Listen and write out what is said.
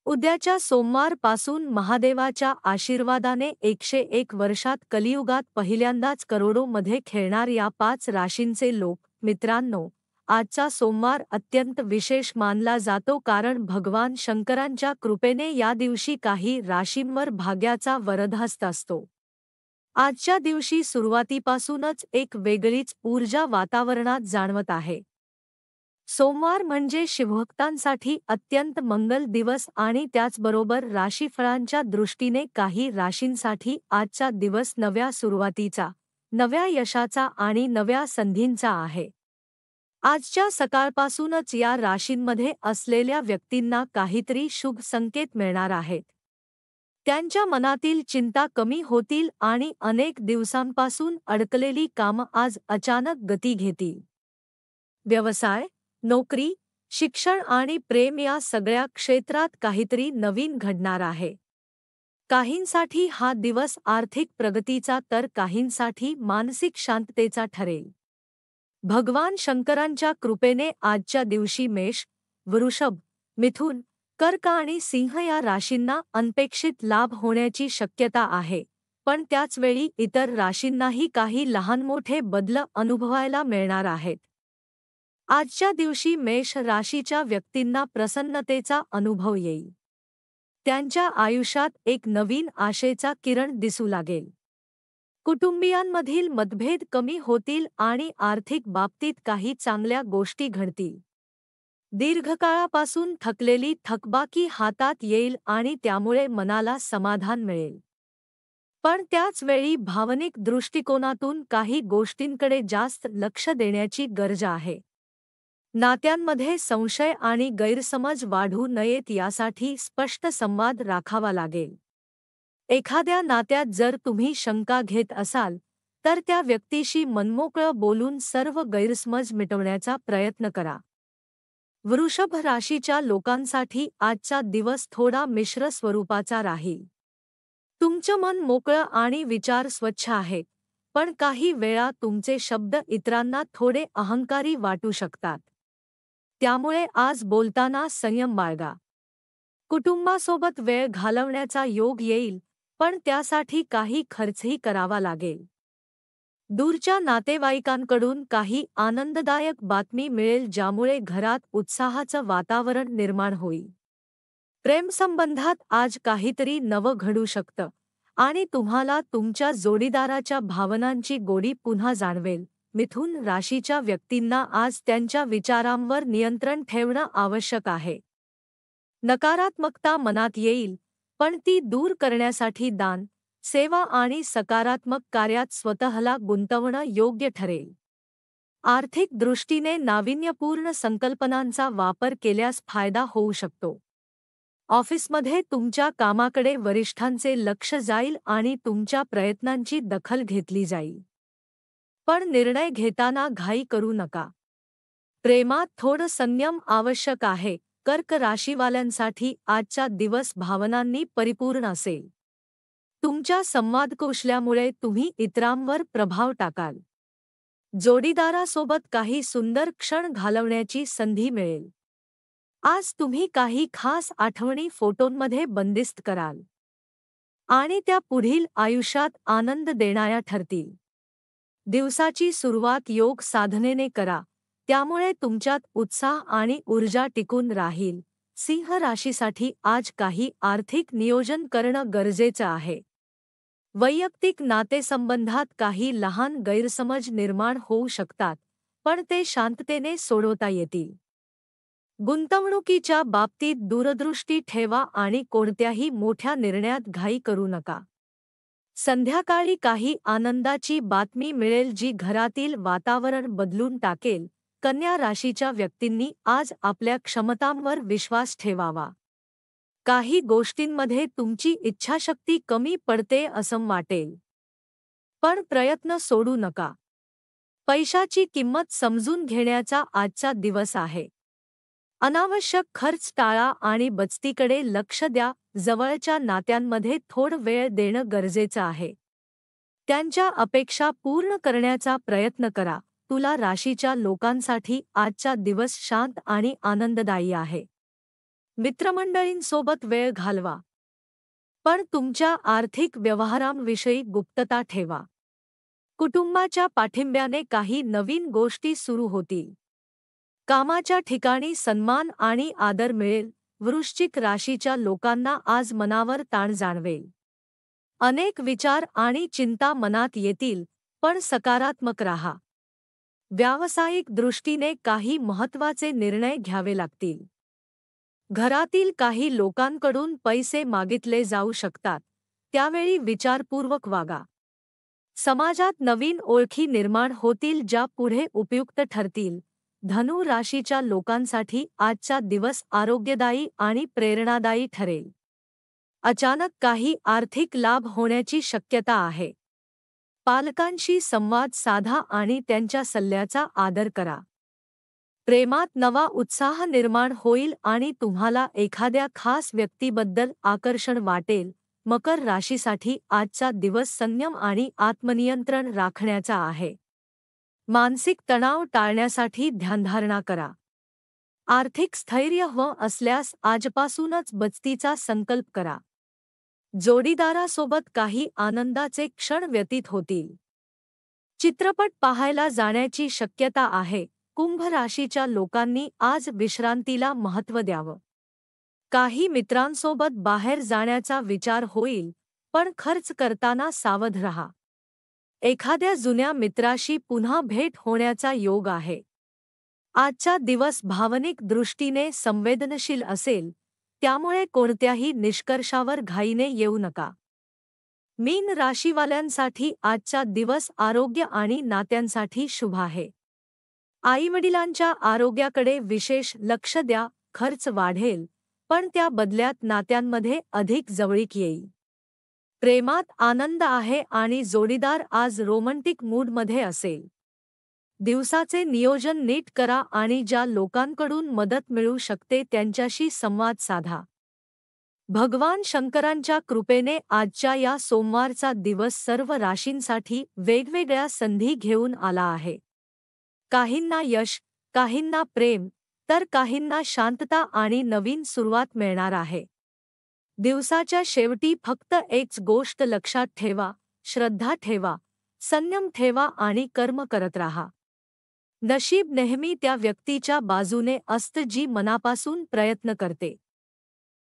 उद्याच्या सोमवार पासून महादेवाच्या आशीर्वादाने 101 वर्षात कलियुगात पहिल्यांदाच करोडोमध्ये खेळणार या 5 राशींचे लोक. मित्रांनो, आजचा सोमवार अत्यंत विशेष मानला जातो कारण भगवान शंकरांच्या कृपेने या दिवशी काही राशींवर भाग्याचा वरदहस्त असतो. आजच्या दिवशी सुरुवातीपासूनच एक वेगळीच ऊर्जा वातावरणात जाणवत आहे. सोमवार म्हणजे शिवभक्तांसाठी अत्यंत मंगल दिवस आणि त्याचबरोबर राशीफळांच्या दृष्टीने काही राशींसाठी आजचा दिवस नव्या सुरुवातीचा, नव्या यशाचा आणि नव्या संधींचा आहे. आजच्या सकाळपासूनच या राशींमध्ये असलेल्या व्यक्तींना काहीतरी शुभ संकेत मिळणार आहेत. त्यांच्या मनातील चिंता कमी होतील आणि अनेक दिवसांपासून अडकलेली कामं आज अचानक गती घेतील. व्यवसाय, नोकरी, शिक्षण आणि प्रेम या सगळ्या क्षेत्रात काहीतरी नवीन घडणार आहे. काहींसाठी हा दिवस आर्थिक प्रगतीचा तर काहींसाठी मानसिक शांततेचा ठरेल. भगवान शंकरांच्या कृपेने आजच्या दिवशी मेष, वृषभ, मिथुन, कर्क आणि सिंह या राशींना अनपेक्षित लाभ होण्याची शक्यता आहे, पण त्याचवेळी इतर राशींनाही काही लहान-मोठे बदल अनुभवायला मिळणार आहेत. आजच्या दिवशी मेष राशीच्या व्यक्तींना प्रसन्नतेचा अनुभव येईल. त्यांच्या आयुष्यात एक नवीन आशेचा किरण दिसू लागेल. कुटुंबियांमधील मतभेद कमी होतील आणि आर्थिक बाबतीत काही चांगल्या गोष्टी घडतील. दीर्घकाळापासून थकलेली थकबाकी हातात येईल आणि त्यामुळे मनाला समाधान मिळेल. पण त्याच वेळी भावनिक दृष्टिकोनातून काही गोष्टींकडे जास्त लक्ष देण्याची गरज आहे. नात्यांमध्ये संशय आणि गैरसमज वाढू नयेत यासाठी स्पष्ट संवाद राखावा लागेल. एखाद्या नात्यात जर तुम्ही शंका घेत असाल, तर त्या व्यक्तीशी मनमोकळं बोलून सर्व गैरसमज मिटवण्याचा प्रयत्न करा. वृषभ राशीच्या लोकांसाठी आजचा दिवस थोडा मिश्र स्वरूपाचा राहील. तुमचं मन मोकळं आणि विचार स्वच्छ आहेत, पण काही वेळा तुमचे शब्द इतरांना थोडे अहंकारी वाटू शकतात. त्यामुळे आज बोलताना संयम बाळगा. कुटुंबासोबत वेळ घालवण्याचा योग येईल, पण त्यासाठी काही खर्चही करावा लागेल. दूरच्या नातेवाईकांकडून काही आनंददायक बातमी मिळेल ज्यामुळे घरात उत्साहाचं वातावरण निर्माण होईल. प्रेमसंबंधात आज काहीतरी नवं घडू शकतं आणि तुम्हाला तुमच्या जोडीदाराच्या भावनांची गोडी पुन्हा जाणवेल. मिथुन राशीच्या व्यक्तींना आज त्यांच्या विचारांवर नियंत्रण ठेवणं आवश्यक आहे. नकारात्मकता मनात येईल, पण ती दूर करण्यासाठी दान, सेवा आणि सकारात्मक कार्यात स्वतःला गुंतवणं योग्य ठरेल. आर्थिक दृष्टीने नाविन्यपूर्ण संकल्पनांचा वापर केल्यास फायदा होऊ शकतो. ऑफिसमध्ये तुमच्या कामाकडे वरिष्ठांचे लक्ष जाईल आणि तुमच्या प्रयत्नांची दखल घेतली जाईल. पण निर्णय घेताना घाई करू नका. प्रेमात थोडं संयम आवश्यक आहे. कर्क राशीवाल्यांसाठी आजचा दिवस भावनांनी परिपूर्ण असेल. तुमच्या संवादकौशल्यामुळे तुम्ही इतरांवर प्रभाव टाकाल. जोडीदारासोबत काही सुंदर क्षण घालवण्याची संधी मिळेल. आज तुम्ही काही खास आठवणी फोटोंमध्ये बंदिस्त कराल आणि त्या पुढील आयुष्यात आनंद देणाऱ्या ठरतील. दिवसाची सुरुवात योग साधनेने करा, त्यामुळे तुमच्यात उत्साह आणि ऊर्जा टिकून राहील. सिंह राशीसाठी आज काही आर्थिक नियोजन करणं गरजेचं आहे. वैयक्तिक नातेसंबंधात काही लहान गैरसमज निर्माण होऊ शकतात, पण ते शांततेने सोडवता येतील. गुंतवणुकीच्या बाबतीत दूरदृष्टी ठेवा आणि कोणत्याही मोठ्या निर्णयात घाई करू नका. संध्याकाळी काही आनंदाची बातमी मिळेल जी घरातील वातावरण बदलून टाकेल. कन्या राशीच्या व्यक्तींनी आज आपल्या क्षमतांवर विश्वास ठेवावा. काही गोष्टींमध्ये तुमची इच्छाशक्ती कमी पडते असं वाटेल, पण प्रयत्न सोडू नका. पैशाची किंमत समजून घेण्याचा आजचा दिवस आहे. अनावश्यक खर्च टाळा आणि बचतीकडे लक्ष द्या. जवळच्या नात्यांमध्ये थोडा वेळ देणं गरजेचं आहे. त्यांच्या अपेक्षा पूर्ण करण्याचा प्रयत्न करा. तुला राशीच्या लोकांसाठी आजचा दिवस शांत आणि आनंददायी आहे. मित्रमंडळींसोबत वेळ घालवा. पण तुमच्या आर्थिक व्यवहारांविषयी गुप्तता ठेवा. कुटुंबाच्या पाठिंब्याने काही नवीन गोष्टी सुरू होतील. कामाच्या ठिकाणी सन्मान आणि आदर मिळेल. वृश्चिक राशीच्या लोकांना आज मनावर ताण जाणवेल. अनेक विचार आणि चिंता मनात येतील, पण सकारात्मक राहा. व्यावसायिक दृष्टीने काही महत्त्वाचे निर्णय घ्यावे लागतील. घरातील काही लोकांकडून पैसे मागितले जाऊ शकतात, त्यावेळी विचारपूर्वक वागा. समाजात नवीन ओळखी निर्माण होतील ज्या पुढे उपयुक्त ठरतील. धनु राशीच्या लोकांसाठी आजचा दिवस आरोग्यदायी आणि प्रेरणादायी ठरेल. अचानक काही आर्थिक लाभ होण्याची शक्यता आहे. पालकांशी संवाद साधा आणि त्यांच्या सल्ल्याचा आदर करा. प्रेमात नवा उत्साह निर्माण होईल आणि तुम्हाला एखाद्या खास व्यक्तीबद्दल आकर्षण वाटेल. मकर राशीसाठी आजचा दिवस संयम आणि आत्मनियंत्रण राखण्याचा आहे. मानसिक तणाव टाळण्यासाठी ध्यानधारणा करा. आर्थिक स्थैर्य हवं असल्यास आजपासूनच बचतीचा संकल्प करा. जोडीदारासोबत काही आनंदाचे क्षण व्यतीत होतील. चित्रपट पाहायला जाण्याची शक्यता आहे. कुंभ राशीच्या लोकांनी आज विश्रांतीला महत्त्व द्यावं. काही मित्रांसोबत बाहेर जाण्याचा विचार होईल, पण खर्च करताना सावध रहा. एखाद्या जुन्या मित्राशी पुन्हा भेट होण्याचा योग आहे. आजचा दिवस भावनिक दृष्टीने संवेदनशील असेल, त्यामुळे कोणत्याही निष्कर्षावर घाईने येऊ नका. मीन राशीवाल्यांसाठी आजचा दिवस आरोग्य आणि नात्यांसाठी शुभ आहे. आईवडिलांच्या आरोग्याकडे विशेष लक्ष द्या. खर्च वाढेल, पण त्या बदल्यात नात्यांमध्ये अधिक जवळीक येईल. प्रेमात आनंद आहे आणि जोडीदार आज रोमँटिक मूडमध्ये असेल. दिवसाचे नियोजन नीट करा आणि ज्या लोकांकडून मदत मिळू शकते त्यांच्याशी संवाद साधा. भगवान शंकरांच्या कृपेने आजच्या या सोमवारचा दिवस सर्व राशींसाठी वेगवेगळ्या संधी घेऊन आला आहे. काहींना यश, काहींना प्रेम, तर काहींना शांतता आणि नवीन सुरुवात मिळणार आहे. दिवसाच्या शेवटी फक्त एकच गोष्ट लक्षात ठेवा: श्रद्धा ठेवा, संयम ठेवा आणि कर्म करत राहा. नशीब नेहमी त्या व्यक्तीच्या बाजूने असतं जी मनापासून प्रयत्न करते.